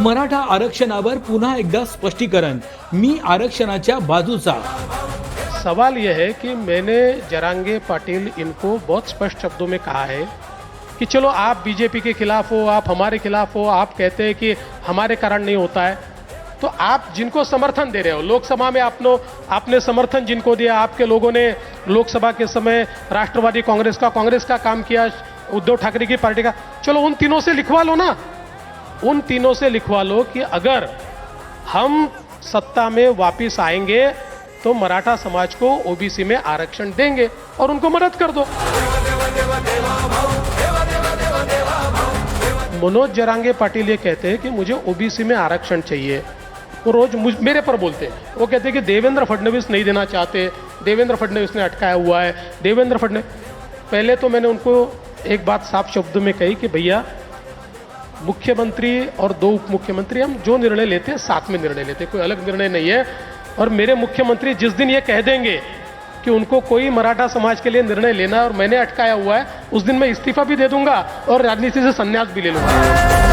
मराठा आरक्षणावर पुन्हा एकदा स्पष्टीकरण, मी आरक्षणाच्या बाजूचा। सवाल यह है कि मैंने जरांगे पाटिल इनको बहुत स्पष्ट शब्दों में कहा है कि चलो आप बीजेपी के खिलाफ हो, आप हमारे खिलाफ हो, आप कहते हैं कि हमारे कारण नहीं होता है, तो आप जिनको समर्थन दे रहे हो, लोकसभा में आपने समर्थन जिनको दिया, आपके लोगों ने लोकसभा के समय राष्ट्रवादी कांग्रेस का काम किया, उद्धव ठाकरे की पार्टी का, चलो उन तीनों से लिखवा लो ना, उन तीनों से लिखवा लो कि अगर हम सत्ता में वापस आएंगे तो मराठा समाज को ओबीसी में आरक्षण देंगे और उनको मदद कर दो। मनोज जरांगे पाटिल ये कहते हैं कि मुझे ओबीसी में आरक्षण चाहिए, वो रोज मेरे पर बोलते हैं, वो कहते हैं कि देवेंद्र फडणवीस नहीं देना चाहते, देवेंद्र फडणवीस ने अटकाया हुआ है, देवेंद्र फडणवीस। पहले तो मैंने उनको एक बात साफ शब्दों में कही कि भैया मुख्यमंत्री और 2 उप मुख्यमंत्री हम जो निर्णय लेते हैं साथ में निर्णय लेते हैं, कोई अलग निर्णय नहीं है। और मेरे मुख्यमंत्री जिस दिन ये कह देंगे कि उनको कोई मराठा समाज के लिए निर्णय लेना और मैंने अटकाया हुआ है, उस दिन मैं इस्तीफा भी दे दूंगा और राजनीति से संन्यास भी ले लूंगा।